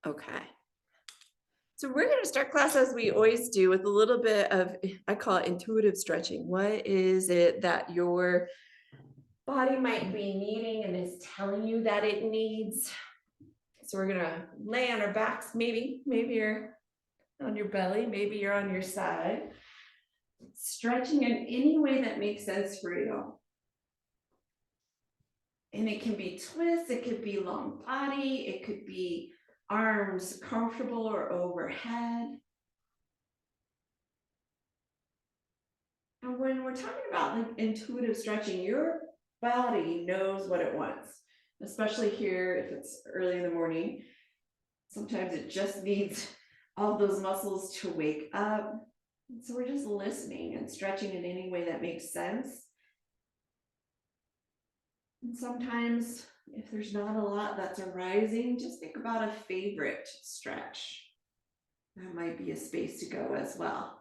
Okay. So we're going to start class as we always do with a little bit of, I call it intuitive stretching. What is it that your body might be needing and is telling you that it needs? So we're going to lay on our backs. Maybe you're on your belly, maybe you're on your side. Stretching in any way that makes sense for you. And it can be twists, it could be long body, it could be arms comfortable or overhead. And when we're talking about like intuitive stretching, your body knows what it wants, especially here if it's early in the morning. Sometimes it just needs all those muscles to wake up. So we're just listening and stretching in any way that makes sense. And sometimes if there's not a lot that's arising, just think about a favorite stretch. That might be a space to go as well.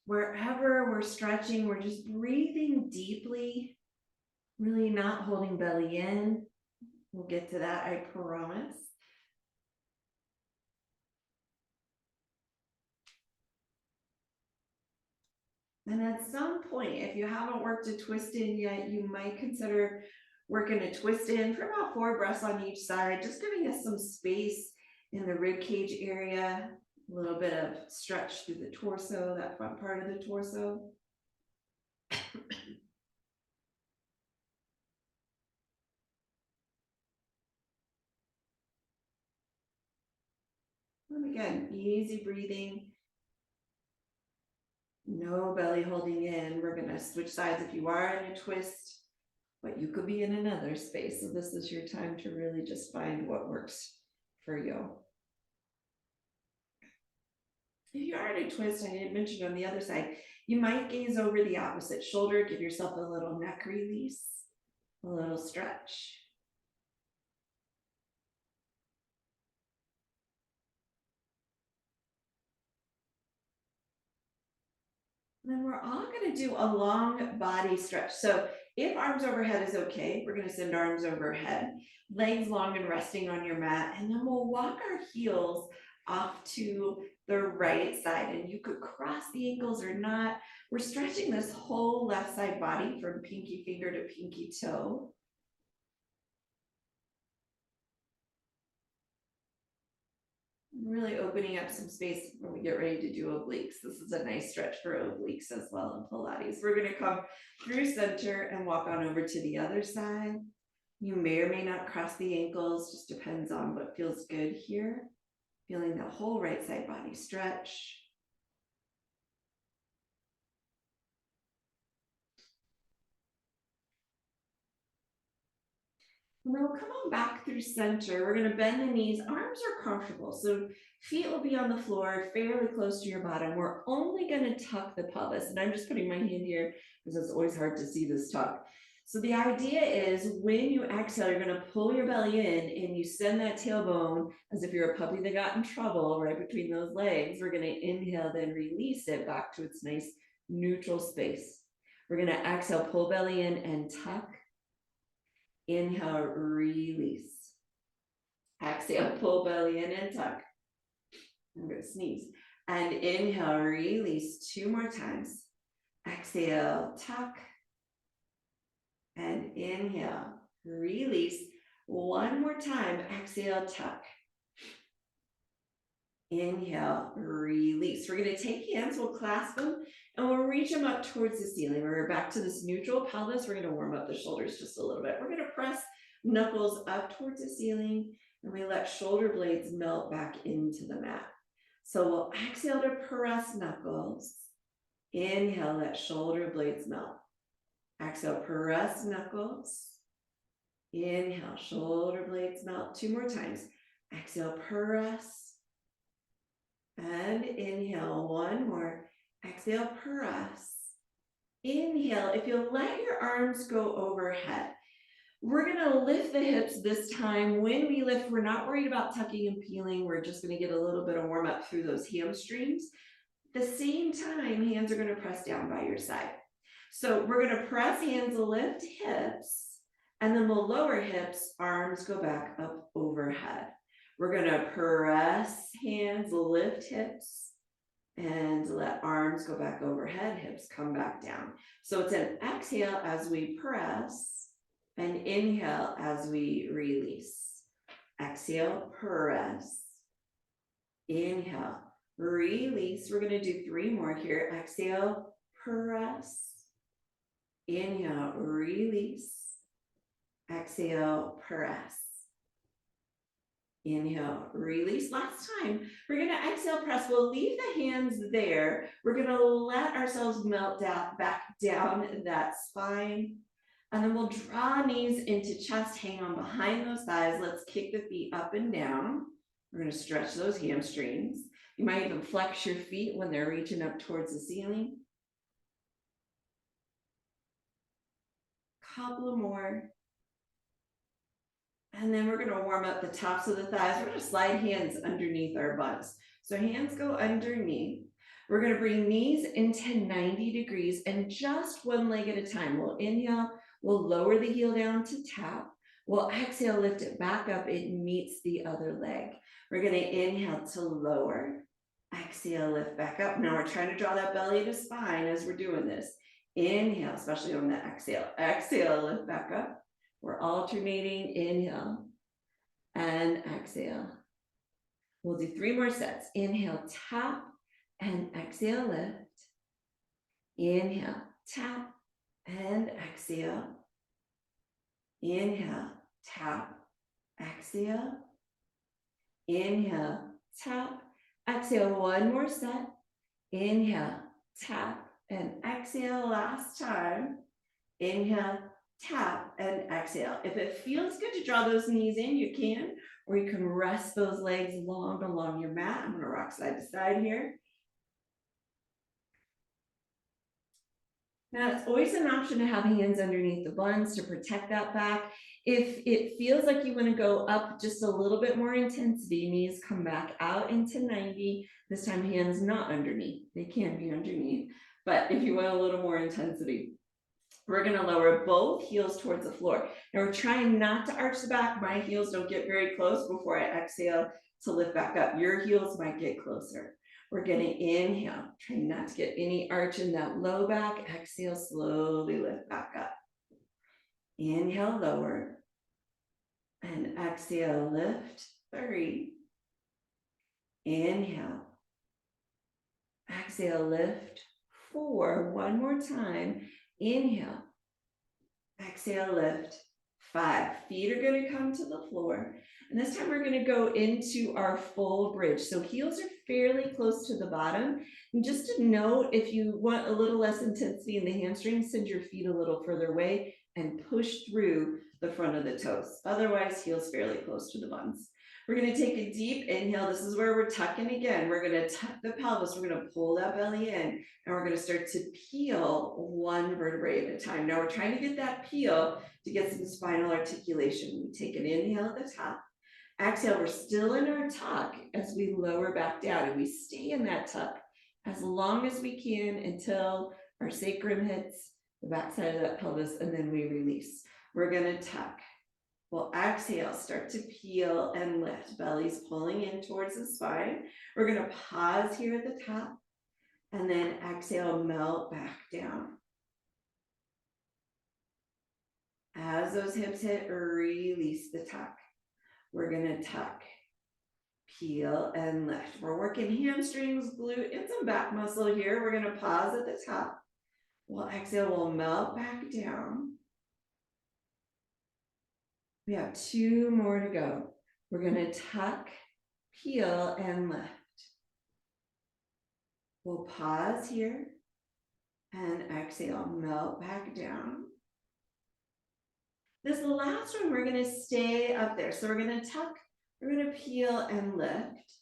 Wherever we're stretching, we're just breathing deeply, really not holding belly in. We'll get to that, I promise. And at some point, if you haven't worked a twist in yet, you might consider working a twist in for about 4 breaths on each side, just giving us some space in the rib cage area, a little bit of stretch through the torso, that front part of the torso. And again, easy breathing. No belly holding in. We're going to switch sides if you are in a twist, but you could be in another space. So this is your time to really just find what works for you. If you are in a twist, I didn't mention on the other side, you might gaze over the opposite shoulder, give yourself a little neck release, a little stretch. And then we're all going to do a long body stretch. So if arms overhead is okay, we're going to send arms overhead, legs long and resting on your mat, and then we'll walk our heels off to the right side. And you could cross the ankles or not. We're stretching this whole left side body from pinky finger to pinky toe. Really opening up some space when we get ready to do obliques. This is a nice stretch for obliques as well in Pilates. We're going to come through center and walk on over to the other side. You may or may not cross the ankles, just depends on what feels good here. Feeling the whole right side body stretch. And then we'll come on back through center. We're going to bend the knees. Arms are comfortable, so feet will be on the floor fairly close to your bottom. We're only going to tuck the pelvis, and I'm just putting my hand here because it's always hard to see this tuck. So the idea is when you exhale, you're going to pull your belly in and you send that tailbone as if you're a puppy that got in trouble right between those legs. We're going to inhale, then release it back to its nice neutral space. We're going to exhale, pull belly in and tuck. Inhale, release. Exhale, pull belly in and tuck. I'm going to sneeze. And inhale, release 2 more times. Exhale, tuck. And inhale, release 1 more time. Exhale, tuck. Inhale, release. We're going to take hands, we'll clasp them, and we'll reach them up towards the ceiling. We're back to this neutral pelvis. We're going to warm up the shoulders just a little bit. We're going to press knuckles up towards the ceiling, and we let shoulder blades melt back into the mat. So we'll exhale to press knuckles. Inhale, let shoulder blades melt. Exhale, press knuckles. Inhale, shoulder blades melt. 2 more times. Exhale, press. And inhale, 1 more. Exhale, press. Inhale, if you'll let your arms go overhead. We're going to lift the hips this time. When we lift, we're not worried about tucking and peeling. We're just going to get a little bit of warm up through those hamstrings. At the same time, hands are going to press down by your side. So we're gonna press, hands lift hips, and then we'll lower hips, arms go back up overhead. We're gonna press, hands lift hips, and let arms go back overhead, hips come back down. So it's an exhale as we press, and inhale as we release. Exhale, press, inhale, release. We're gonna do 3 more here. Exhale, press, inhale, release, exhale, press, inhale, release. Last time, we're gonna exhale, press. We'll leave the hands there. We're gonna let ourselves melt down, back down that spine. And then we'll draw knees into chest, hang on behind those thighs. Let's kick the feet up and down. We're gonna stretch those hamstrings. You might even flex your feet when they're reaching up towards the ceiling. Couple more. And then we're gonna warm up the tops of the thighs. We're gonna slide hands underneath our butts. So hands go underneath. We're gonna bring knees into 90 degrees and just one leg at a time. We'll inhale, we'll lower the heel down to tap. We'll exhale, lift it back up. It meets the other leg. We're gonna inhale to lower. Exhale, lift back up. Now we're trying to draw that belly to spine as we're doing this. Inhale, especially on the exhale. Exhale, lift back up. We're alternating inhale and exhale. We'll do 3 more sets. Inhale, tap, and exhale, lift. Inhale, tap, and exhale. Inhale, tap, exhale. Inhale, tap, exhale. 1 more set. Inhale, tap, and exhale. Last time. Inhale, tap, and exhale. If it feels good to draw those knees in, you can, or you can rest those legs long along your mat. I'm gonna rock side to side here. Now, it's always an option to have hands underneath the buns to protect that back. If it feels like you want to go up just a little bit more intensity, knees come back out into 90. This time, hands not underneath. They can be underneath. But if you want a little more intensity, we're going to lower both heels towards the floor. Now, we're trying not to arch the back. My heels don't get very close before I exhale to lift back up. Your heels might get closer. We're going to inhale, trying not to get any arch in that low back. Exhale, slowly lift back up. Inhale, lower. And exhale, lift. 3. Inhale. Exhale, lift. 4. 1 more time. Inhale. Exhale, lift. 5. Feet are going to come to the floor. And this time we're going to go into our full bridge. So heels are fairly close to the bottom. And just to note, if you want a little less intensity in the hamstrings, send your feet a little further away and push through the front of the toes. Otherwise, heels fairly close to the buns. We're going to take a deep inhale. This is where we're tucking again. We're going to tuck the pelvis. We're going to pull that belly in, and we're going to start to peel 1 vertebrae at a time. Now we're trying to get that peel to get some spinal articulation. We take an inhale at the top. Exhale, we're still in our tuck as we lower back down, and we stay in that tuck as long as we can until our sacrum hits the backside of that pelvis, and then we release. We're going to tuck. We'll exhale, start to peel and lift. Belly's pulling in towards the spine. We're going to pause here at the top, and then exhale, melt back down. As those hips hit, release the tuck. We're going to tuck, peel, and lift. We're working hamstrings, glute, and some back muscle here. We're going to pause at the top. We'll exhale, we'll melt back down. We have 2 more to go. We're going to tuck, peel, and lift. We'll pause here and exhale, melt back down. This last one, we're going to stay up there. So we're going to tuck, we're going to peel and lift.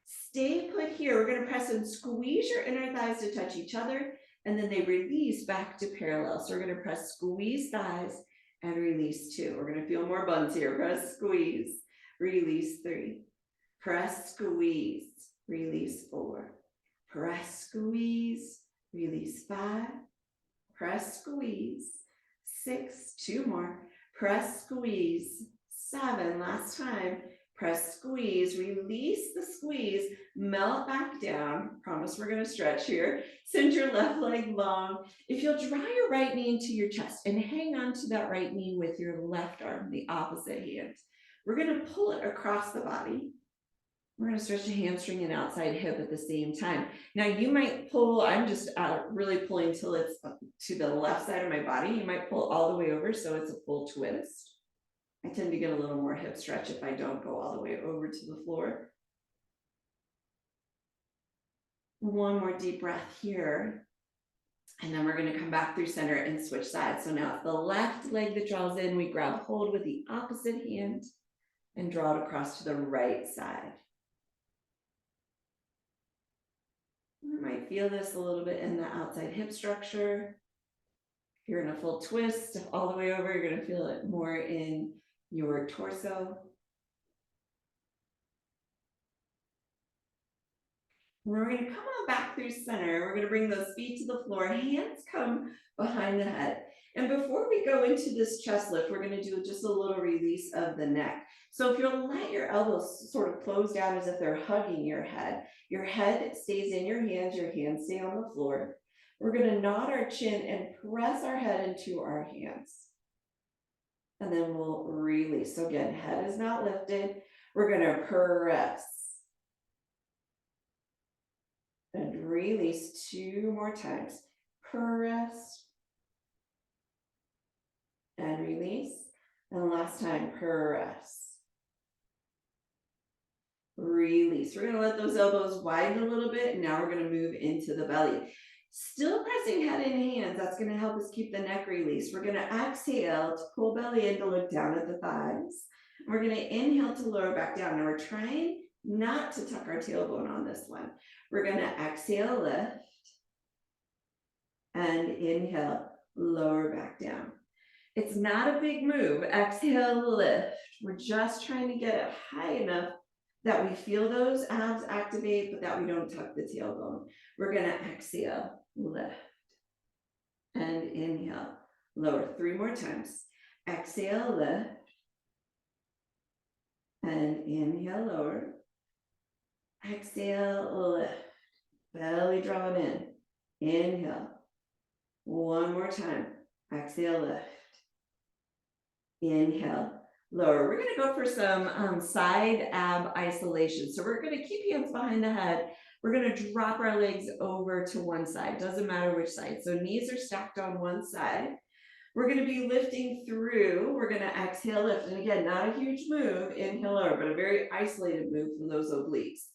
Stay put here. We're going to press and squeeze your inner thighs to touch each other, and then they release back to parallel. So we're going to press, squeeze thighs, and release 2. We're going to feel more buns here. Press, squeeze, release 3. Press, squeeze, release 4. Press, squeeze, release 5. press, squeeze, 6, 2 more, press, squeeze, 7, last time, press, squeeze, release the squeeze, melt back down. Promise we're gonna stretch here. Send your left leg long. If you'll draw your right knee into your chest and hang on to that right knee with your left arm, the opposite hand. We're gonna pull it across the body. We're gonna stretch the hamstring and outside hip at the same time. Now you might pull, I'm just really pulling till it's to the left side of my body. You might pull all the way over so it's a full twist. I tend to get a little more hip stretch if I don't go all the way over to the floor. One more deep breath here. And then we're gonna come back through center and switch sides. So now it's the left leg that draws in, we grab hold with the opposite hand and draw it across to the right side. You might feel this a little bit in the outside hip structure. If you're in a full twist all the way over, you're gonna feel it more in your torso. We're gonna come on back through center. We're gonna bring those feet to the floor, hands come behind the head. And before we go into this chest lift, we're gonna do just a little release of the neck. So if you'll let your elbows sort of close down as if they're hugging your head stays in your hands stay on the floor. We're gonna nod our chin and press our head into our hands. And then we'll release. So again, head is not lifted. We're gonna press and release 2 more times. Press and release. And last time, press. Release. We're gonna let those elbows widen a little bit. And now we're gonna move into the belly. Still pressing head and hands. That's gonna help us keep the neck released. We're gonna exhale to pull belly in to look down at the thighs. We're gonna inhale to lower back down. Now we're trying not to tuck our tailbone on this one. We're gonna exhale, lift, and inhale, lower back down. It's not a big move. Exhale, lift. We're just trying to get it high enough that we feel those abs activate, but that we don't tuck the tailbone. We're gonna exhale, lift, and inhale, lower. 3 more times. Exhale, lift, and inhale, lower. Exhale, lift, belly drawing in. Inhale. 1 more time. Exhale, lift. Inhale, lower. We're gonna go for some side ab isolation. So we're gonna keep hands behind the head. We're gonna drop our legs over to one side. Doesn't matter which side. So knees are stacked on one side. We're gonna be lifting through. We're gonna exhale, lift. And again, not a huge move, inhale, lower, but a very isolated move from those obliques.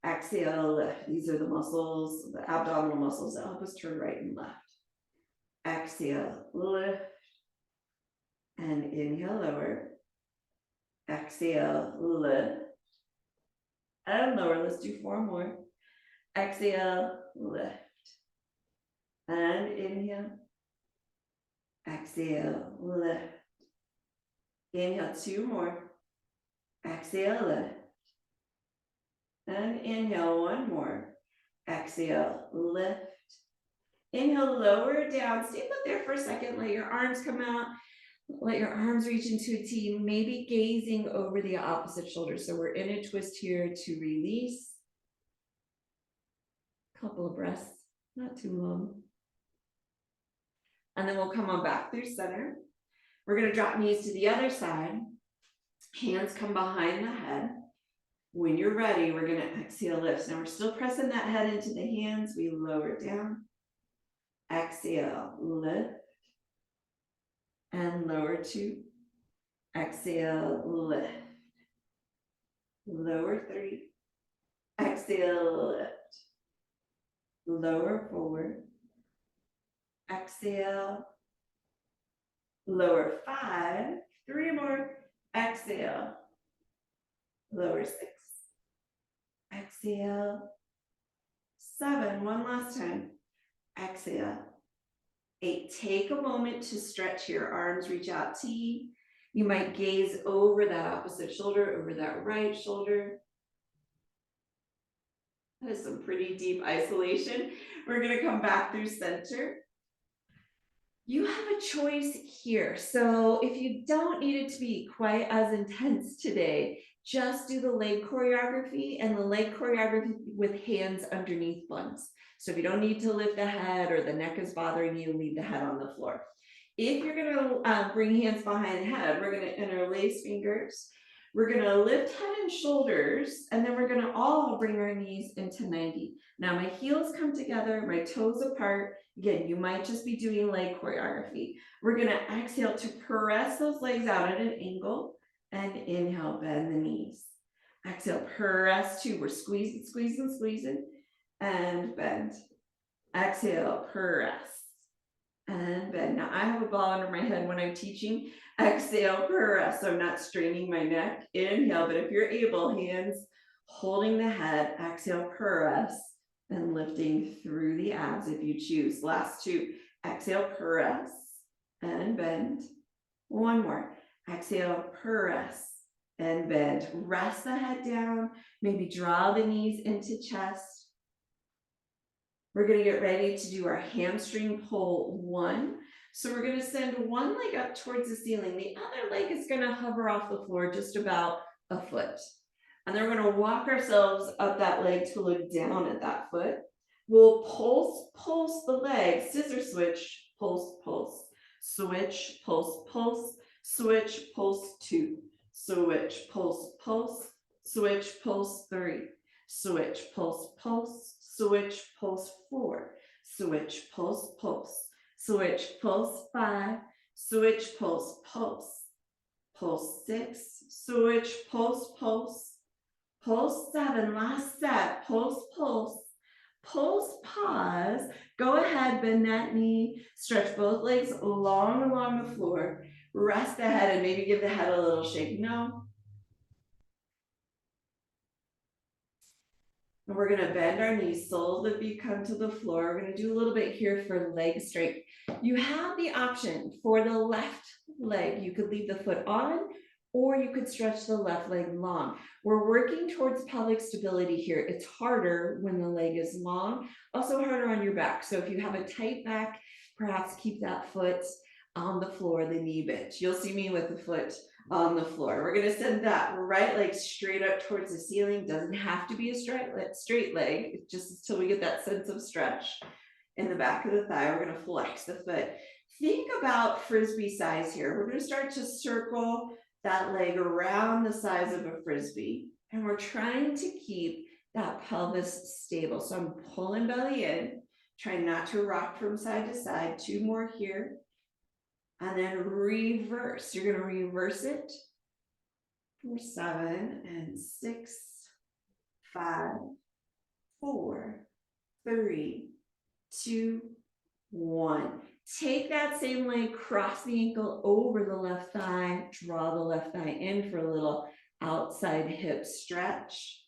Exhale, lift. These are the muscles, the abdominal muscles that help us turn right and left. Exhale, lift, and inhale, lower. Exhale, lift, and lower. Let's do 4 more. Exhale, lift, and inhale. Exhale, lift. Inhale, 2 more. Exhale, lift, and inhale, 1 more. Exhale, lift. Inhale, lower down. Stay put there for a second. Let your arms come out. Let your arms reach into a T, maybe gazing over the opposite shoulder. So we're in a twist here to release. Couple of breaths, not too long. And then we'll come on back through center. We're gonna drop knees to the other side. Hands come behind the head. When you're ready, we're gonna exhale, lift. Now we're still pressing that head into the hands. We lower down. Exhale, lift. And lower 2. Exhale, lift. Lower 3. Exhale, lift. Lower 4. Exhale. Lower 5. 3 more. Exhale. Lower 6. Exhale. 7. One last time. Exhale. 8. Take a moment to stretch your arms, reach out, T. You might gaze over that opposite shoulder, over that right shoulder. That is some pretty deep isolation. We're gonna come back through center. You have a choice here. So if you don't need it to be quite as intense today, just do the leg choreography, and the leg choreography with hands underneath buns. So if you don't need to lift the head or the neck is bothering you, leave the head on the floor. If you're gonna bring hands behind the head, we're gonna interlace fingers. We're gonna lift head and shoulders, and then we're gonna all bring our knees into 90. Now my heels come together, my toes apart. Again, you might just be doing leg choreography. We're gonna exhale to press those legs out at an angle, and inhale, bend the knees. Exhale, press two. We're squeezing, squeezing, squeezing, and bend. Exhale, press and bend. Now I have a ball under my head when I'm teaching. Exhale, press. So I'm not straining my neck. Inhale, but if you're able, hands holding the head. Exhale, press, and lifting through the abs if you choose. Last two. Exhale, press, and bend. One more. Exhale, press, and bend. Rest the head down. Maybe draw the knees into chest. We're going to get ready to do our hamstring pull one. So we're going to send one leg up towards the ceiling. The other leg is going to hover off the floor just about a foot. And then we're going to walk ourselves up that leg to look down at that foot. We'll pulse the leg, scissor switch, pulse, pulse, switch, pulse, pulse, switch, pulse two, switch, pulse, pulse, switch, pulse three, switch, pulse, pulse, switch, pulse four, switch, pulse, pulse, switch, pulse five, switch, pulse, pulse, pulse six, switch, pulse, pulse, pulse seven, last set, pulse, pulse, pulse, pause, go ahead, bend that knee, stretch both legs long along the floor, rest the head and maybe give the head a little shake. No. And we're going to bend our knees, soles of feet come to the floor. We're going to do a little bit here for leg straight. You have the option for the left leg. You could leave the foot on, or you could stretch the left leg long. We're working towards pelvic stability here. It's harder when the leg is long, also harder on your back. So if you have a tight back, perhaps keep that foot on the floor, the knee bent. You'll see me with the foot on the floor. We're going to send that right leg straight up towards the ceiling. Doesn't have to be a straight leg. It's just until we get that sense of stretch in the back of the thigh. We're going to flex the foot. Think about frisbee size here. We're going to start to circle that leg around the size of a frisbee. And we're trying to keep that pelvis stable. So I'm pulling belly in, trying not to rock from side to side. Two more here. And then reverse. You're going to reverse it for 7 and 6, 5, 4, 3, 2, 1. Take that same leg, cross the ankle over the left thigh, draw the left thigh in for a little outside hip stretch.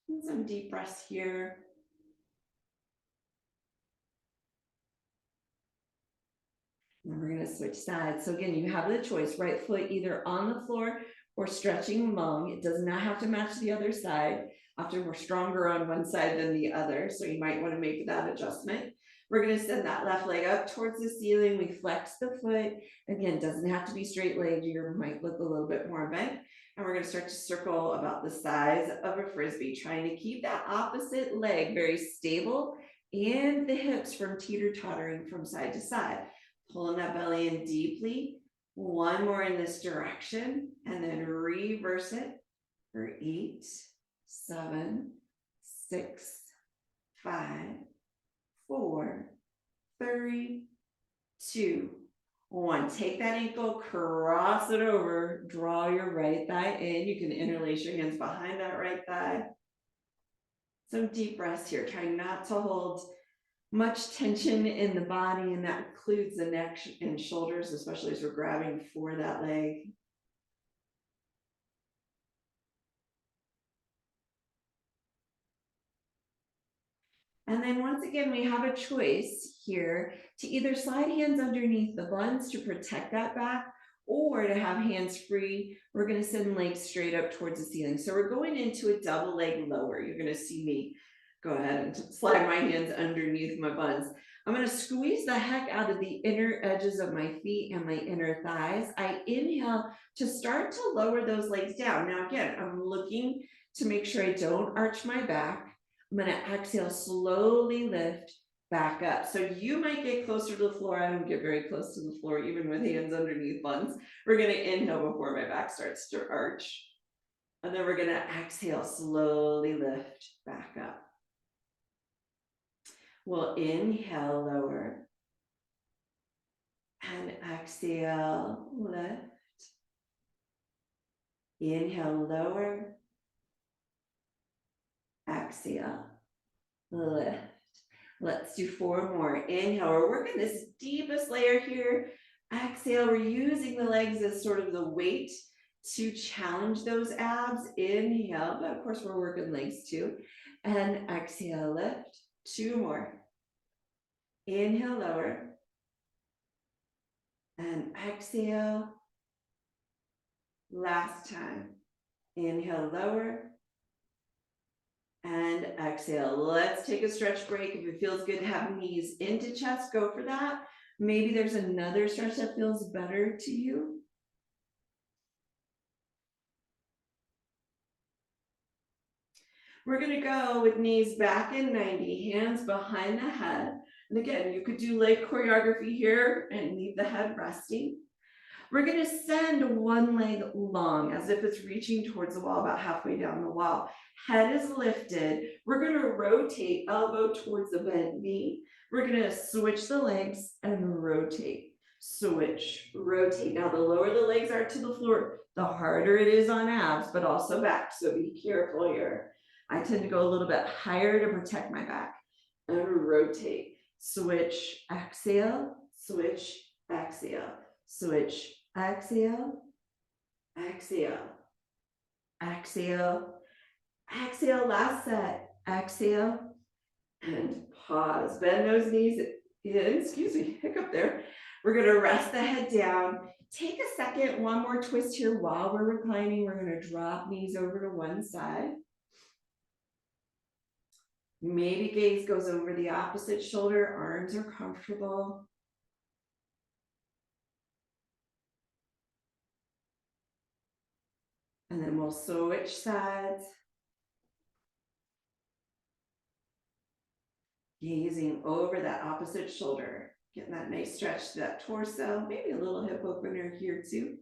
And some deep breaths here. And we're going to switch sides. So again, you have the choice, right foot either on the floor or stretching long. It does not have to match the other side. Often we're stronger on one side than the other, so you might want to make that adjustment. We're going to send that left leg up towards the ceiling. We flex the foot. Again, doesn't have to be straight legged. You might look a little bit more bent. And we're going to start to circle about the size of a frisbee, trying to keep that opposite leg very stable and the hips from teeter-tottering from side to side. Pulling that belly in deeply. One more in this direction, and then reverse it for 8, 7, 6, 5, 4, 3, 2, 1. Take that ankle, cross it over, draw your right thigh in. You can interlace your hands behind that right thigh. Some deep breaths here, trying not to hold much tension in the body, and that includes the neck and shoulders, especially as we're grabbing for that leg. And then once again, we have a choice here to either slide hands underneath the buns to protect that back, or to have hands free. We're going to send legs straight up towards the ceiling. So we're going into a double leg lower. You're going to see me Go ahead and slide my hands underneath my buns. I'm gonna squeeze the heck out of the inner edges of my feet and my inner thighs. I inhale to start to lower those legs down. Now again, I'm looking to make sure I don't arch my back. I'm gonna exhale, slowly lift back up. So you might get closer to the floor. I don't get very close to the floor, even with hands underneath buns. We're gonna inhale before my back starts to arch. And then we're gonna exhale, slowly lift back up. We'll inhale, lower, and exhale, lift. Inhale, lower, exhale, lift. Let's do 4 more. Inhale, we're working this deepest layer here. Exhale, we're using the legs as sort of the weight to challenge those abs. Inhale, but of course we're working legs too. And exhale, lift. 2 more. Inhale, lower. And exhale. Last time. Inhale, lower. And exhale. Let's take a stretch break. If it feels good to have knees into chest, go for that. Maybe there's another stretch that feels better to you. We're gonna go with knees back in 90, hands behind the head. And again, you could do leg choreography here and leave the head resting. We're gonna send one leg long as if it's reaching towards the wall, about halfway down the wall. Head is lifted. We're gonna rotate, elbow towards the bent knee. We're gonna switch the legs and rotate. Switch, rotate. Now the lower the legs are to the floor, the harder it is on abs, but also back, so be careful here. I tend to go a little bit higher to protect my back. And rotate, switch, exhale, switch, exhale. Switch, exhale, exhale, exhale, exhale, last set, exhale, and pause. Bend those knees in, excuse me, hiccup there. We're gonna rest the head down. Take a second, one more twist here while we're reclining. We're gonna drop knees over to one side. Maybe gaze goes over the opposite shoulder, arms are comfortable. And then we'll switch sides. Gazing over that opposite shoulder, getting that nice stretch to that torso, maybe a little hip opener here too.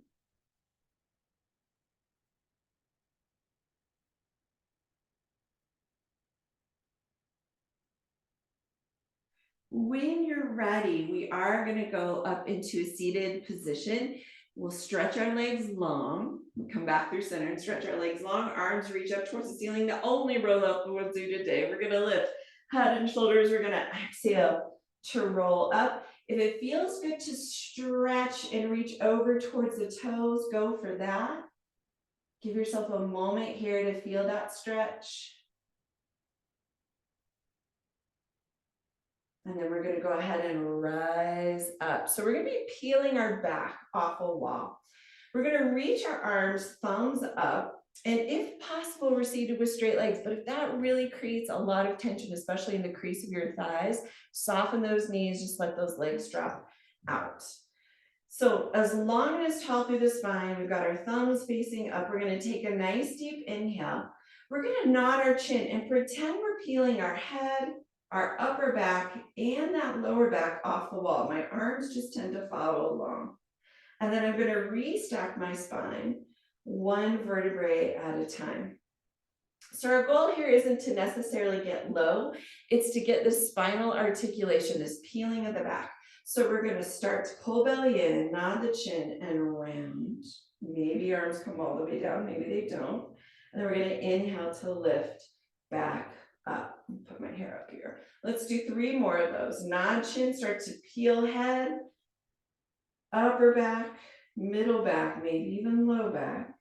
When you're ready, we are going to go up into a seated position. We'll stretch our legs long. We'll come back through center and stretch our legs long. Arms reach up towards the ceiling. The only roll up we'll do today. We're going to lift head and shoulders. We're going to exhale to roll up. If it feels good to stretch and reach over towards the toes, go for that. Give yourself a moment here to feel that stretch. And then we're going to go ahead and rise up. So we're going to be peeling our back off a wall. We're going to reach our arms, thumbs up, and if possible, we're seated with straight legs. But if that really creates a lot of tension, especially in the crease of your thighs, soften those knees, just let those legs drop out. So as long as tall through the spine, we've got our thumbs facing up. We're going to take a nice deep inhale. We're going to nod our chin and pretend we're peeling our head, our upper back, and that lower back off the wall. My arms just tend to follow along. And then I'm going to restack my spine, one vertebrae at a time. So our goal here isn't to necessarily get low, it's to get this spinal articulation, this peeling of the back. So we're going to start to pull belly in, nod the chin, and round. Maybe arms come all the way down, maybe they don't. And then we're going to inhale to lift back up. Put my hair up here. Let's do 3 more of those. Nod chin, start to peel head, upper back, middle back, maybe even low back.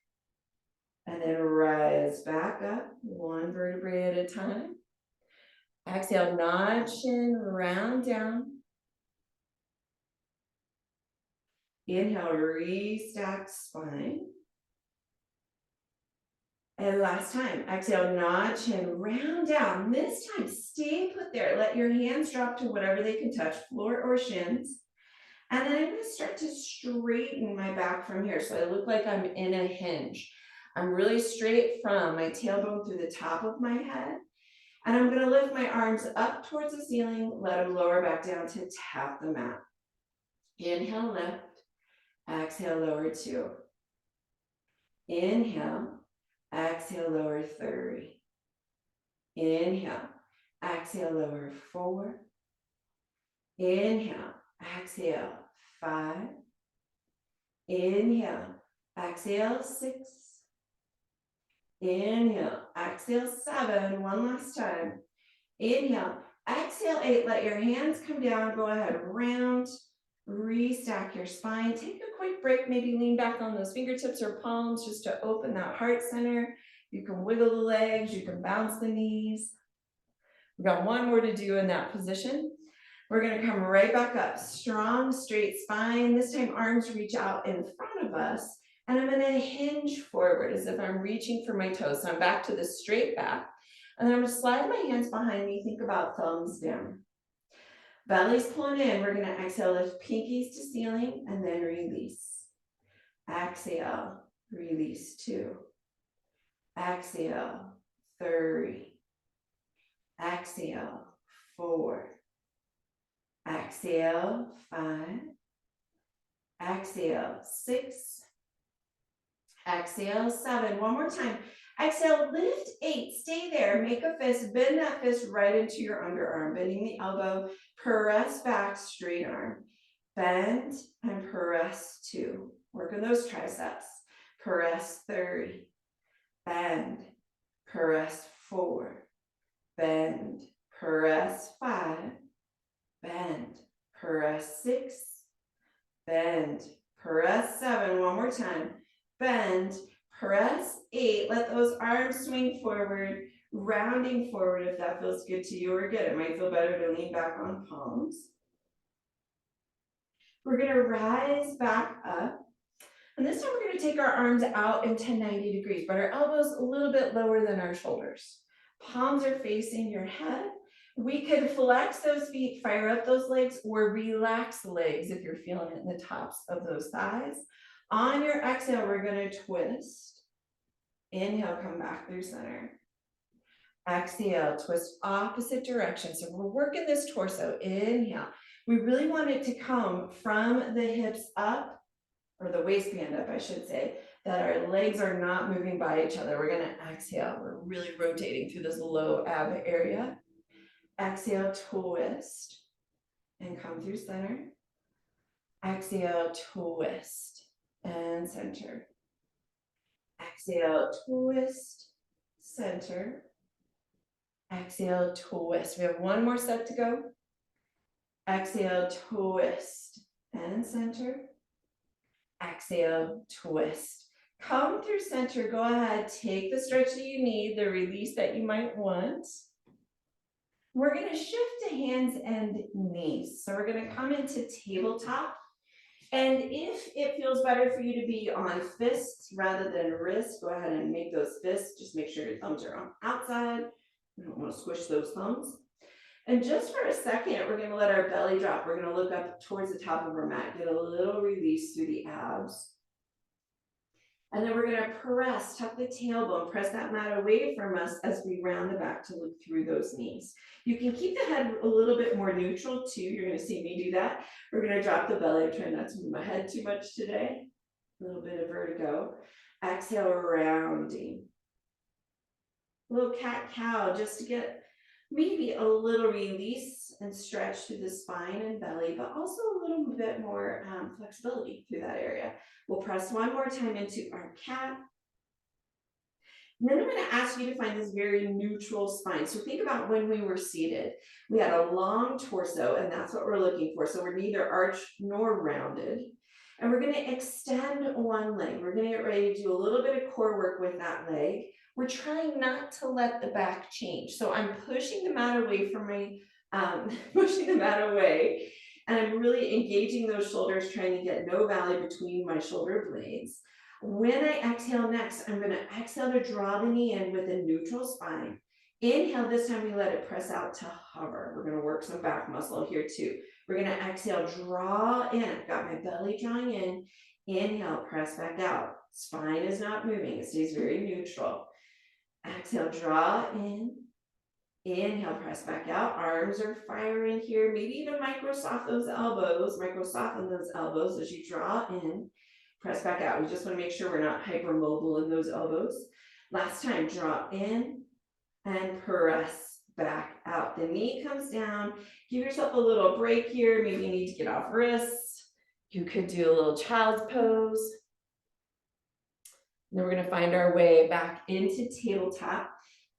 And then rise back up, one vertebrae at a time. Exhale, nod chin, round down. Inhale, restack spine. And last time, exhale, notch and round down. This time, stay put there. Let your hands drop to whatever they can touch, floor or shins. And then I'm gonna start to straighten my back from here. So I look like I'm in a hinge. I'm really straight from my tailbone through the top of my head. And I'm gonna lift my arms up towards the ceiling, let them lower back down to tap the mat. Inhale, lift. Exhale, lower 2. Inhale. Exhale, lower 3. Inhale. Exhale, lower 4. Inhale. Exhale, 5. Inhale. Exhale, 6. Inhale. Exhale, 7. One last time. Inhale. Exhale, 8. Let your hands come down. Go ahead, round. Restack your spine. Take a quick break. Maybe lean back on those fingertips or palms just to open that heart center. You can wiggle the legs. You can bounce the knees. We've got one more to do in that position. We're going to come right back up. Strong, straight spine. This time, arms reach out in front of us. And I'm going to hinge forward as if I'm reaching for my toes. So I'm back to the straight back. And then I'm going to slide my hands behind me. Think about thumbs down. Belly's pulling in. We're going to exhale, lift pinkies to ceiling, and then release. Exhale, release 2. Exhale, 3. Exhale, 4. Exhale, 5. Exhale, 6. Exhale, 7. One more time. Exhale, lift 8. Stay there. Make a fist. Bend that fist right into your underarm. Bending the elbow. Press back, straight arm. Bend and press 2. Work on those triceps. Press 3. Bend. Press 4. Bend. Press 5. Bend. Press 6. Bend. Press 7. One more time. Bend. Press 8. Let those arms swing forward, rounding forward if that feels good to you or good. It might feel better to lean back on palms. We're going to rise back up. And this time we're going to take our arms out into 90 degrees, but our elbows a little bit lower than our shoulders. Palms are facing your head. We could flex those feet, fire up those legs, or relax the legs if you're feeling it in the tops of those thighs. On your exhale, we're going to twist. Inhale, come back through center. Exhale, twist opposite direction. So we're working this torso. Inhale. We really want it to come from the hips up, or the waistband up, I should say, that our legs are not moving by each other. We're going to exhale. We're really rotating through this low ab area. Exhale, twist, and come through center. Exhale, twist, and center. Exhale, twist, center. Exhale, twist. We have one more set to go. Exhale, twist, and center. Exhale, twist. Come through center. Go ahead, take the stretch that you need, the release that you might want. We're going to shift to hands and knees. So we're going to come into tabletop. And if it feels better for you to be on fists rather than wrists, go ahead and make those fists. Just make sure your thumbs are on outside. We don't want to squish those thumbs. And just for a second, we're going to let our belly drop. We're going to look up towards the top of our mat, get a little release through the abs. And then we're going to press, tuck the tailbone, press that mat away from us as we round the back to look through those knees. You can keep the head a little bit more neutral too. You're going to see me do that. We're going to drop the belly. I'm trying not to move my head too much today. A little bit of vertigo. Exhale, rounding. A little cat-cow just to get maybe a little release and stretch through the spine and belly, but also a little bit more flexibility through that area. We'll press one more time into our cat. And then I'm going to ask you to find this very neutral spine. So think about when we were seated. We had a long torso, and that's what we're looking for. So we're neither arched nor rounded. And we're going to extend one leg. We're going to get ready to do a little bit of core work with that leg. We're trying not to let the back change. So I'm pushing the mat away from my, pushing the mat away. And I'm really engaging those shoulders, trying to get no valley between my shoulder blades. When I exhale next, I'm gonna exhale to draw the knee in with a neutral spine. Inhale, this time we let it press out to hover. We're gonna work some back muscle here too. We're gonna exhale, draw in. I've got my belly drawing in. Inhale, press back out. Spine is not moving, it stays very neutral. Exhale, draw in. Inhale, press back out. Arms are firing here. Maybe even micro soften those elbows as you draw in. Press back out. We just want to make sure we're not hypermobile in those elbows. Last time, draw in and press back out. The knee comes down. Give yourself a little break here. Maybe you need to get off wrists. You could do a little child's pose. And then we're going to find our way back into tabletop.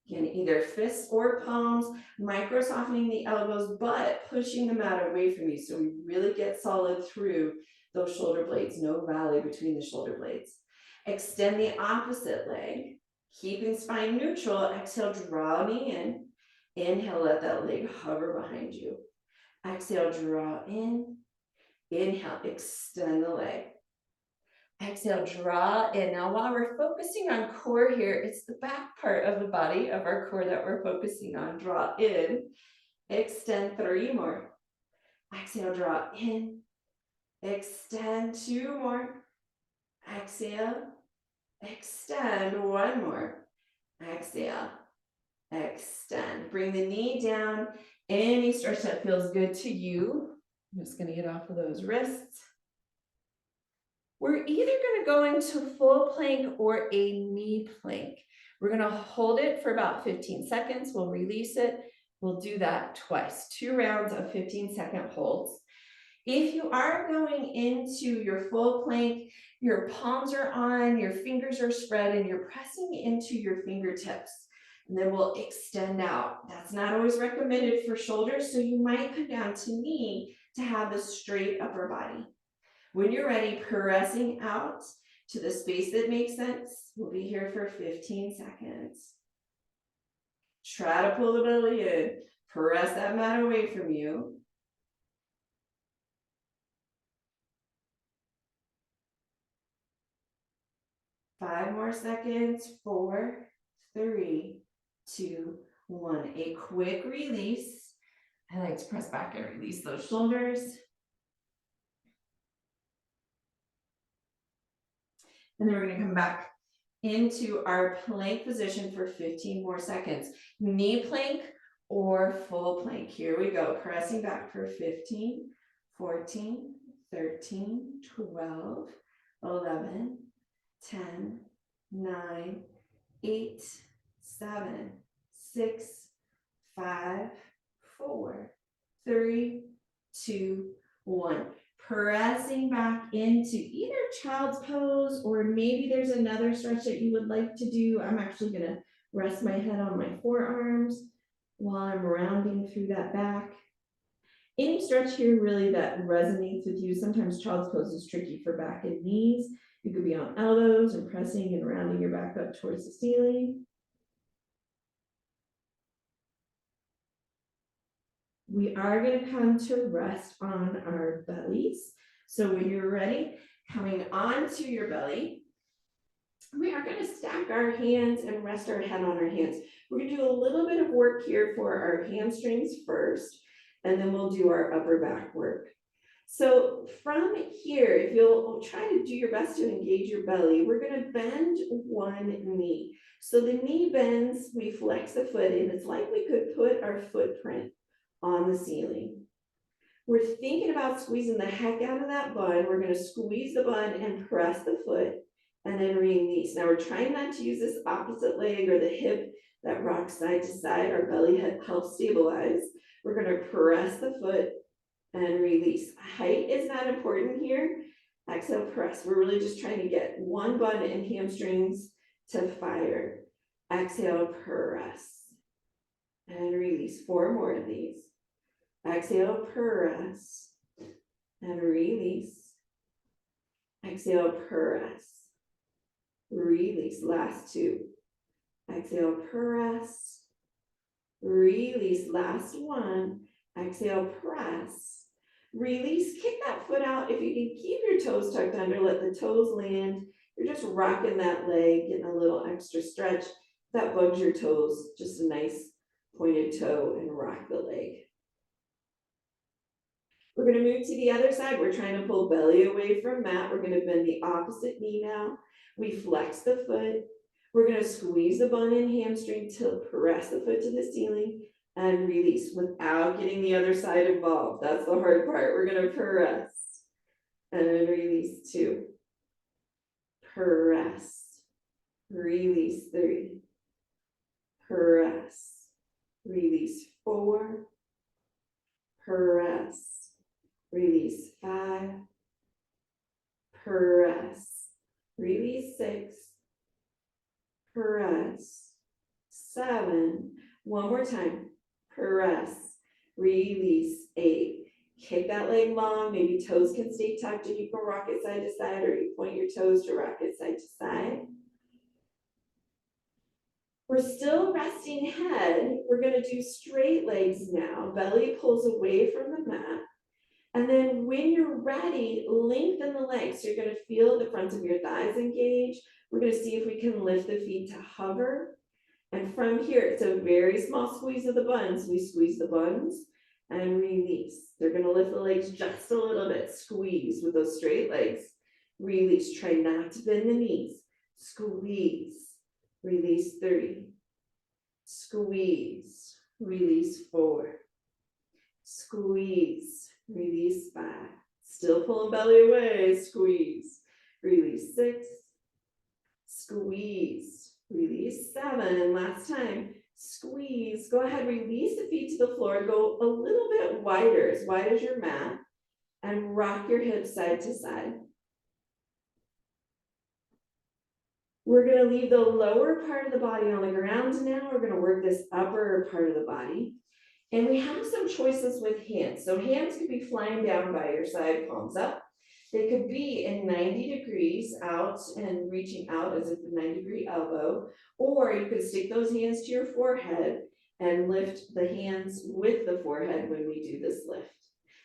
Again, either fists or palms, micro softening the elbows, but pushing the mat away from you so we really get solid through those shoulder blades, no valley between the shoulder blades. Extend the opposite leg, keeping spine neutral. Exhale, draw knee in. Inhale, let that leg hover behind you. Exhale, draw in. Inhale, extend the leg. Exhale, draw in. Now, while we're focusing on core here, it's the back part of the body of our core that we're focusing on. Draw in, extend 3 more. Exhale, draw in, extend 2 more. Exhale, extend 1 more. Exhale, extend. Bring the knee down. Any stretch that feels good to you. I'm just going to get off of those wrists. We're either going to go into full plank or a knee plank. We're going to hold it for about 15 seconds. We'll release it. We'll do that twice, 2 rounds of 15-second holds. If you are going into your full plank, your palms are on, your fingers are spread, and you're pressing into your fingertips. And then we'll extend out. That's not always recommended for shoulders, so you might come down to knee to have a straight upper body. When you're ready, pressing out to the space that makes sense. We'll be here for 15 seconds. Try to pull the belly in. Press that mat away from you. Five more seconds. 4, 3, 2, 1. A quick release. I like to press back and release those shoulders. And then we're going to come back into our plank position for 15 more seconds. Knee plank or full plank. Here we go. Pressing back for 15, 14, 13, 12, 11, 10, 9, 8, 7, 6, 5, 4, 3, 2, 1. Pressing back into either child's pose, or maybe there's another stretch that you would like to do. I'm actually going to rest my head on my forearms while I'm rounding through that back. Any stretch here really that resonates with you. Sometimes child's pose is tricky for back and knees. You could be on elbows and pressing and rounding your back up towards the ceiling. We are going to come to rest on our bellies. So when you're ready, coming onto your belly, we are going to stack our hands and rest our head on our hands. We're going to do a little bit of work here for our hamstrings first, and then we'll do our upper back work. So from here, if you'll try to do your best to engage your belly, we're going to bend one knee. So the knee bends, we flex the foot, and it's like we could put our footprint on the ceiling. We're thinking about squeezing the heck out of that bun. We're going to squeeze the bun and press the foot and then release. Now we're trying not to use this opposite leg or the hip that rocks side to side. Our belly helps stabilize. We're going to press the foot and release. Height is not important here. Exhale, press. We're really just trying to get one bun and hamstrings to fire. Exhale, press. And release. 4 more of these. Exhale, press. And release. Exhale, press. Release. Last 2. Exhale, press. Release. Last 1. Exhale, press. Release. Kick that foot out. If you can keep your toes tucked under, let the toes land You're just rocking that leg, getting a little extra stretch. If that bugs your toes, just a nice pointed toe and rock the leg. We're going to move to the other side. We're trying to pull belly away from mat. We're going to bend the opposite knee now. We flex the foot. We're going to squeeze the bun and hamstring to press the foot to the ceiling and release without getting the other side involved. That's the hard part. We're going to press and then release 2. Press. Release 3. Press. Release 4. Press. Release 5. Press. Release 6. Press. 7. One more time. Press. Release 8. Kick that leg long. Maybe toes can stay tucked and you can rock it side to side, or you point your toes to rock it side to side. We're still resting head. We're going to do straight legs now. Belly pulls away from the mat. And then when you're ready, lengthen the legs. So you're going to feel the fronts of your thighs engage. We're going to see if we can lift the feet to hover. And from here, it's a very small squeeze of the buns. We squeeze the buns and release. They're going to lift the legs just a little bit. Squeeze with those straight legs. Release. Try not to bend the knees. Squeeze. Release 3. Squeeze. Release 4. Squeeze. Release 5. Still pulling belly away. Squeeze. Release 6. Squeeze. Release 7. Last time. Squeeze. Go ahead. Release the feet to the floor. Go a little bit wider, as wide as your mat, and rock your hips side to side. We're going to leave the lower part of the body on the ground now. We're going to work this upper part of the body. And we have some choices with hands. So hands could be flying down by your side, palms up. They could be in 90 degrees out and reaching out as if a 90-degree elbow. Or you could stick those hands to your forehead and lift the hands with the forehead when we do this lift.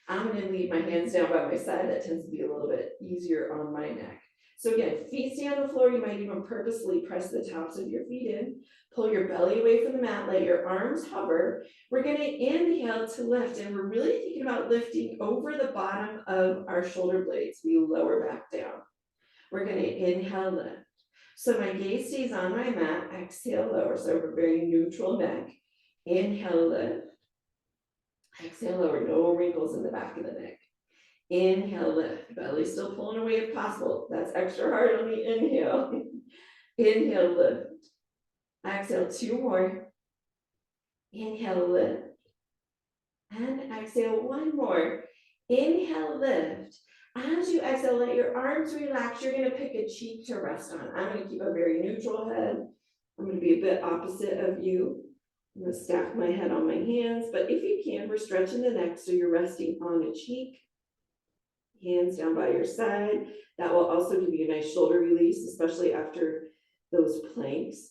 I'm going to leave my hands down by my side. That tends to be a little bit easier on my neck. So again, feet stay on the floor. You might even purposely press the tops of your feet in. Pull your belly away from the mat. Let your arms hover. We're going to inhale to lift. And we're really thinking about lifting over the bottom of our shoulder blades. We lower back down. We're going to inhale, lift. So my gaze stays on my mat. Exhale, lower. So we're very neutral neck. Inhale, lift. Exhale, lower. No wrinkles in the back of the neck. Inhale, lift. Belly still pulling away if possible. That's extra hard on the inhale. Inhale, lift. Exhale, 2 more. Inhale, lift. And exhale, 1 more. Inhale, lift. As you exhale, let your arms relax. You're going to pick a cheek to rest on. I'm going to keep a very neutral head. I'm going to be a bit opposite of you. I'm going to stack my head on my hands. But if you can, we're stretching the neck so you're resting on a cheek. Hands down by your side. That will also give you a nice shoulder release, especially after those planks.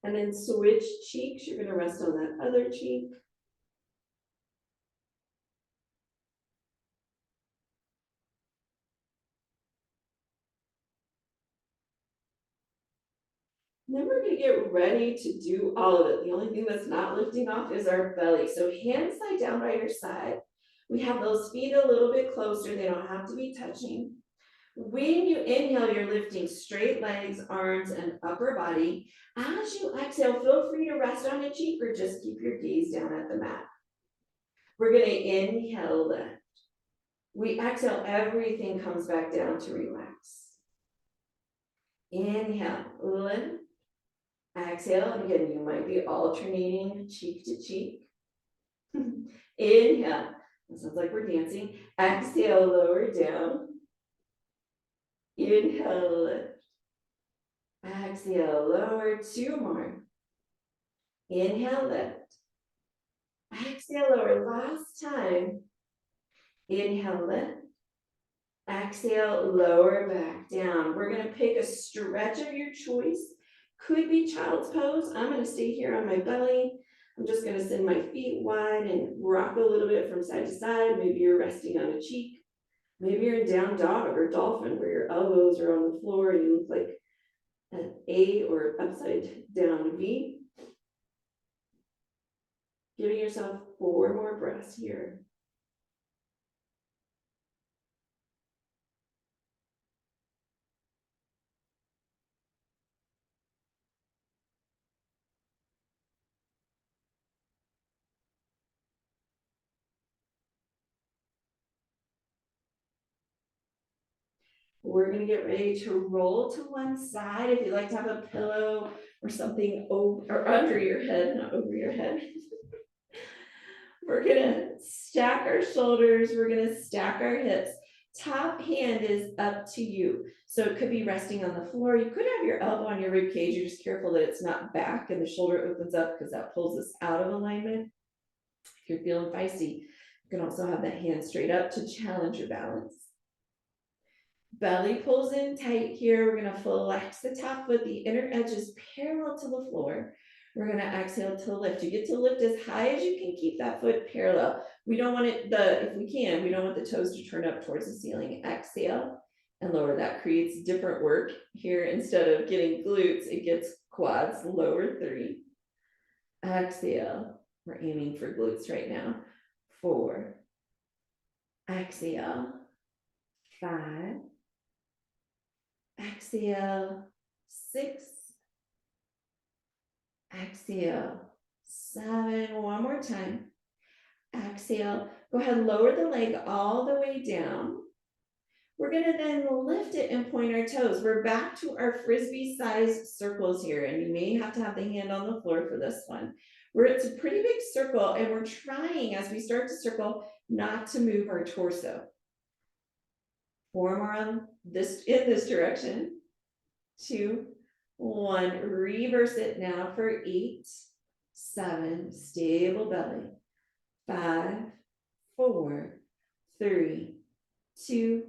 And then switch cheeks. You're going to rest on that other cheek. And then we're going to get ready to do all of it. The only thing that's not lifting off is our belly. So hands lie down by your side. We have those feet a little bit closer. They don't have to be touching. When you inhale, you're lifting straight legs, arms, and upper body. As you exhale, feel free to rest on a cheek or just keep your gaze down at the mat. We're going to inhale, lift. We exhale, everything comes back down to relax. Inhale, lift. Exhale, and again, you might be alternating cheek to cheek. Inhale, it sounds like we're dancing. Exhale, lower down. Inhale, lift. Exhale, lower, 2 more. Inhale, lift. Exhale, lower, last time. Inhale, lift. Exhale, lower back down. We're going to pick a stretch of your choice. Could be child's pose. I'm going to stay here on my belly. I'm just going to send my feet wide and rock a little bit from side to side. Maybe you're resting on a cheek. Maybe you're in down dog or dolphin where your elbows are on the floor and you look like an A or upside down V. Giving yourself 4 more breaths here. We're gonna get ready to roll to one side. If you like to have a pillow or something over or under your head, not over your head. We're gonna stack our shoulders, we're gonna stack our hips. Top hand is up to you. So it could be resting on the floor. You could have your elbow on your rib cage. You're just careful that it's not back and the shoulder opens up because that pulls us out of alignment. If you're feeling feisty, you can also have that hand straight up to challenge your balance. Belly pulls in tight here. We're gonna flex the top foot. The inner edge is parallel to the floor. We're gonna exhale to lift. You get to lift as high as you can, keep that foot parallel. We don't want it, if we can, we don't want the toes to turn up towards the ceiling. Exhale and lower. That creates different work here. Instead of getting glutes, it gets quads. Lower 3. Exhale. We're aiming for glutes right now. 4. Exhale. 5. Exhale. 6. Exhale. 7. One more time. Exhale. Go ahead and lower the leg all the way down. We're going to then lift it and point our toes. We're back to our frisbee size circles here, and you may have to have the hand on the floor for this one. It's a pretty big circle, and we're trying as we start to circle not to move our torso. 4 more on this in this direction. 2, 1. Reverse it now for 8, 7. Stable belly. 5, 4, 3, 2,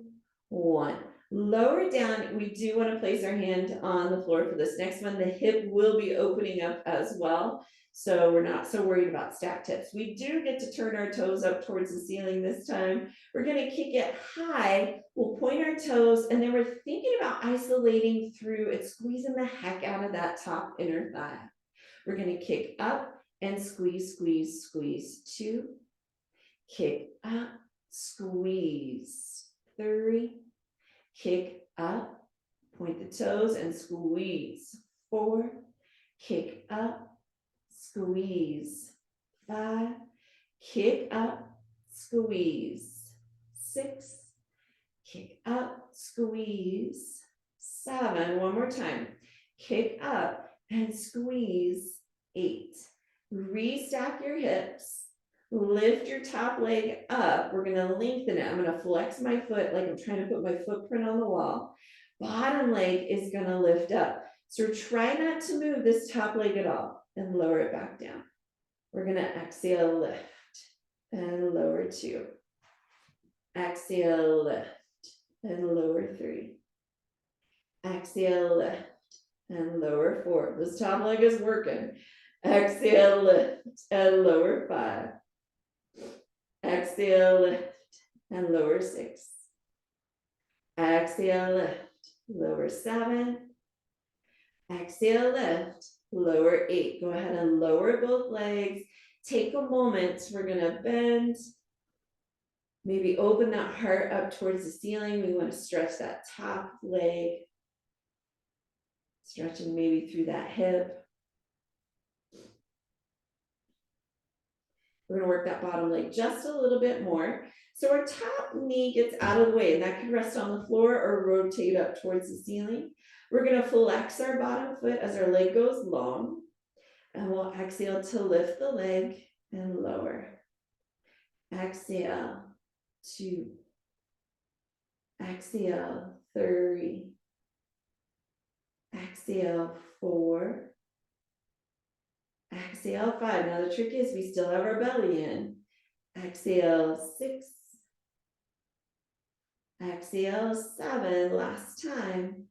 1. Lower down. We do want to place our hand on the floor for this next one. The hip will be opening up as well, so we're not so worried about stacked hips. We do get to turn our toes up towards the ceiling this time. We're going to kick it high. We'll point our toes, and then we're thinking about isolating through it, squeezing the heck out of that top inner thigh. We're going to kick up and squeeze, squeeze, squeeze. 2. Kick up, squeeze. 3. Kick up, point the toes and squeeze. 4. Kick up, squeeze. 5. Kick up, squeeze. 6. Kick up, squeeze. 7. One more time. Kick up and squeeze. 8. Restack your hips. Lift your top leg up. We're going to lengthen it. I'm going to flex my foot like I'm trying to put my footprint on the wall. Bottom leg is going to lift up. So try not to move this top leg at all and lower it back down. We're going to exhale, lift and lower 2. Exhale, lift and lower 3. Exhale, lift and lower 4. This top leg is working. Exhale, lift and lower 5. Exhale, lift and lower 6. Exhale, lift, lower 7. Exhale, lift, lower 8. Go ahead and lower both legs. Take a moment. We're going to bend. Maybe open that heart up towards the ceiling. We want to stretch that top leg. Stretching maybe through that hip. We're going to work that bottom leg just a little bit more. So our top knee gets out of the way, and that can rest on the floor or rotate up towards the ceiling. We're going to flex our bottom foot as our leg goes long, and we'll exhale to lift the leg and lower. Exhale, 2. Exhale, 3. Exhale, 4. Exhale, 5. Now the trick is we still have our belly in. Exhale, 6. Exhale, 7. Last time.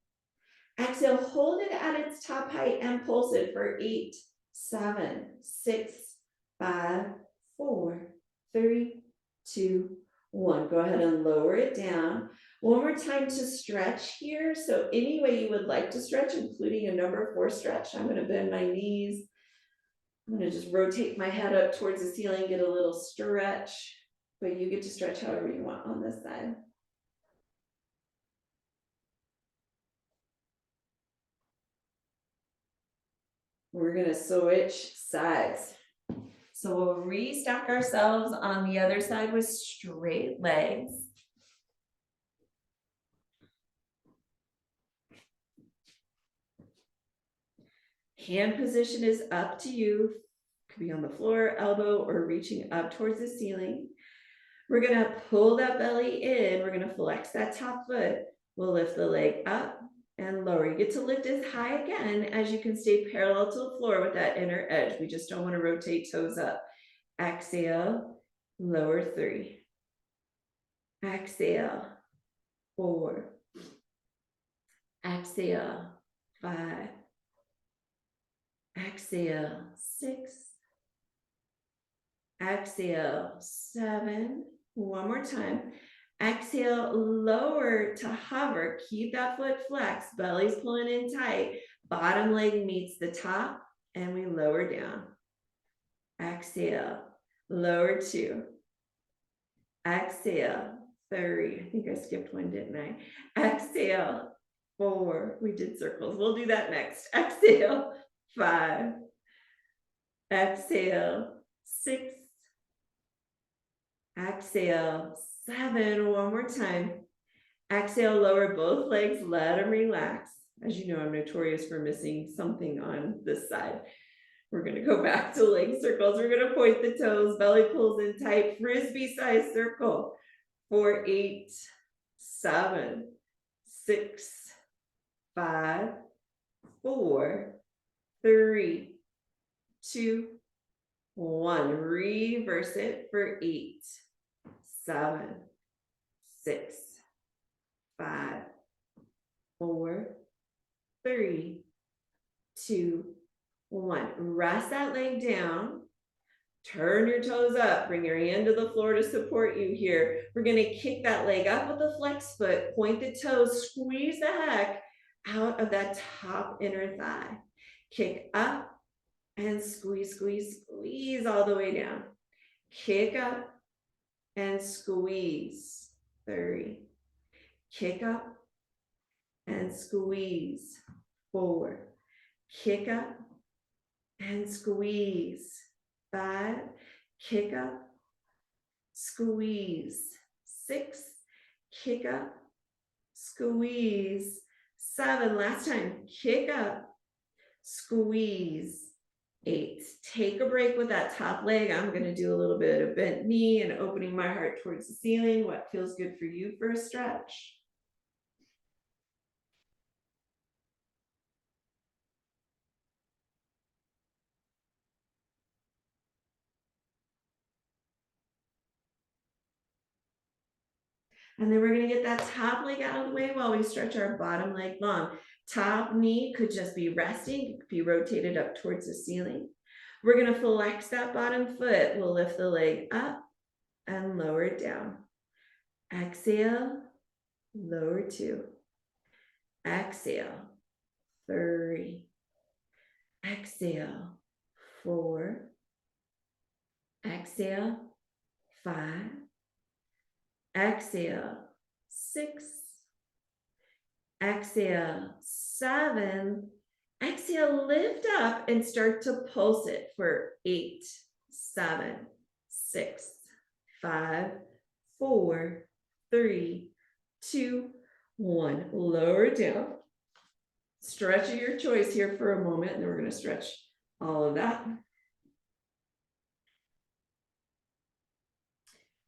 Exhale, hold it at its top height and pulse it for 8, 7, 6, 5, 4, 3, 2, 1. Go ahead and lower it down. One more time to stretch here. So any way you would like to stretch, including a number 4 stretch. I'm going to bend my knees. I'm going to just rotate my head up towards the ceiling, get a little stretch, but you get to stretch however you want on this side. We're going to switch sides. So we'll restock ourselves on the other side with straight legs. Hand position is up to you. Could be on the floor, elbow, or reaching up towards the ceiling. We're going to pull that belly in. We're going to flex that top foot. We'll lift the leg up and lower. You get to lift as high again as you can stay parallel to the floor with that inner edge. We just don't want to rotate toes up. Exhale, lower 3. Exhale, 4. Exhale, 5. Exhale, 6. Exhale, 7. One more time. Exhale, lower to hover. Keep that foot flexed. Belly's pulling in tight. Bottom leg meets the top, and we lower down. Exhale, lower 2. Exhale, 3. I think I skipped one, didn't I? Exhale, 4. We did circles. We'll do that next. Exhale, 5. Exhale, 6. Exhale, 7. One more time. Exhale, lower both legs, let them relax. As you know, I'm notorious for missing something on this side. We're going to go back to leg circles. We're going to point the toes, belly pulls in tight, frisbee size circle. 4, 8, 7, 6, 5, 4, 3, 2, 1. Reverse it for 8, 7, 6, 5, 4, 3, 2, 1. Rest that leg down. Turn your toes up. Bring your hand to the floor to support you here. We're going to kick that leg up with the flex foot. Point the toes. Squeeze the heck out of that top inner thigh. Kick up and squeeze, squeeze, squeeze all the way down. Kick up and squeeze. 3. Kick up and squeeze. 4. Kick up and squeeze. 5. Kick up, squeeze. 6. Kick up, squeeze. 7. Last time. Kick up, squeeze. 8. Take a break with that top leg. I'm going to do a little bit of bent knee and opening my heart towards the ceiling. What feels good for you for a stretch? And then we're going to get that top leg out of the way while we stretch our bottom leg long. Top knee could just be resting, it could be rotated up towards the ceiling. We're going to flex that bottom foot. We'll lift the leg up and lower it down. Exhale, lower 2. Exhale, 3. Exhale, 4. Exhale, 5. Exhale, 6. Exhale, 7. Exhale, lift up and start to pulse it for 8, 7, 6, 5, 4, 3, 2, 1. Lower it down. Stretch of your choice here for a moment, and then we're going to stretch all of that.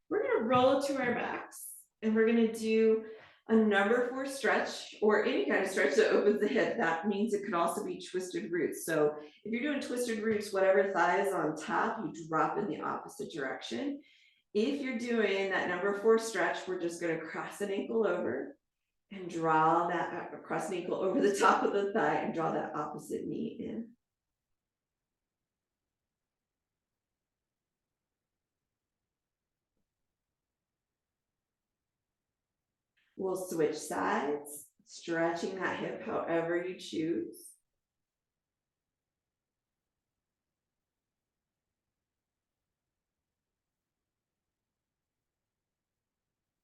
We're going to roll to our backs, and we're going to do a number 4 stretch, or any kind of stretch that opens the hip. That means it could also be twisted roots. So if you're doing twisted roots, whatever thigh is on top, you drop in the opposite direction. If you're doing that number 4 stretch, we're just going to cross an ankle over and draw that cross an ankle over the top of the thigh and draw that opposite knee in. We'll switch sides, stretching that hip however you choose.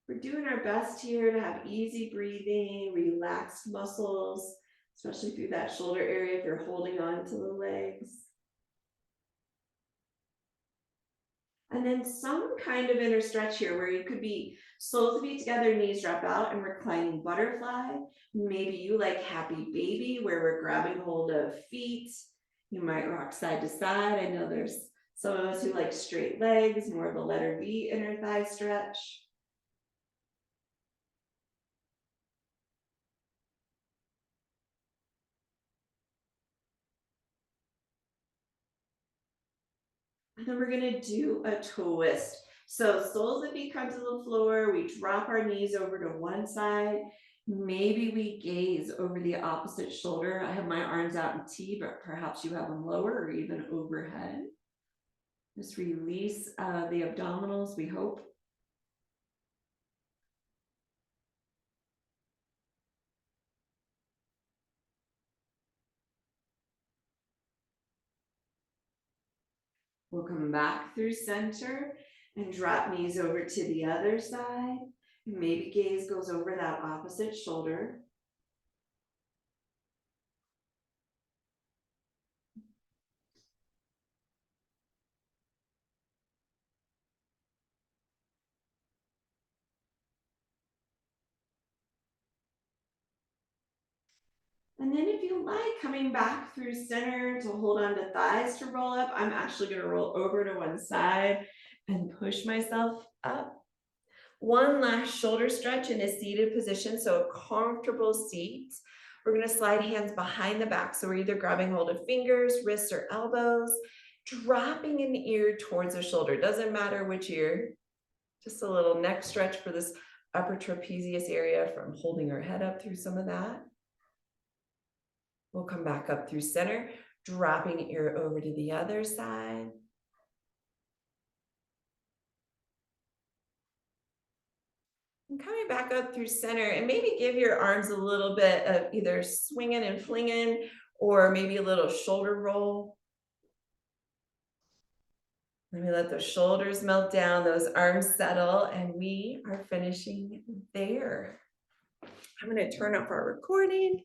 We're doing our best here to have easy breathing, relaxed muscles, especially through that shoulder area if you're holding on to the legs. And then some kind of inner stretch here where you could be soles of feet together, knees drop out, and reclining butterfly. Maybe you like happy baby where we're grabbing hold of feet. You might rock side to side. I know there's some of us who like straight legs, more of a letter V inner thigh stretch. And then we're gonna do a twist. So soles of feet come to the floor, we drop our knees over to one side. Maybe we gaze over the opposite shoulder. I have my arms out in T, but perhaps you have them lower or even overhead. Just release the abdominals, we hope. We'll come back through center and drop knees over to the other side. Maybe gaze goes over that opposite shoulder. And then if you like, coming back through center to hold on to thighs to roll up, I'm actually gonna roll over to one side and push myself up. One last shoulder stretch in a seated position, so a comfortable seat. We're gonna slide hands behind the back, so we're either grabbing hold of fingers, wrists, or elbows, dropping an ear towards the shoulder. Doesn't matter which ear, just a little neck stretch for this upper trapezius area from holding our head up through some of that. We'll come back up through center, dropping ear over to the other side. And coming back up through center, and maybe give your arms a little bit of either swinging and flinging or maybe a little shoulder roll. Let me let those shoulders melt down, those arms settle, and we are finishing there. I'm going to turn off our recording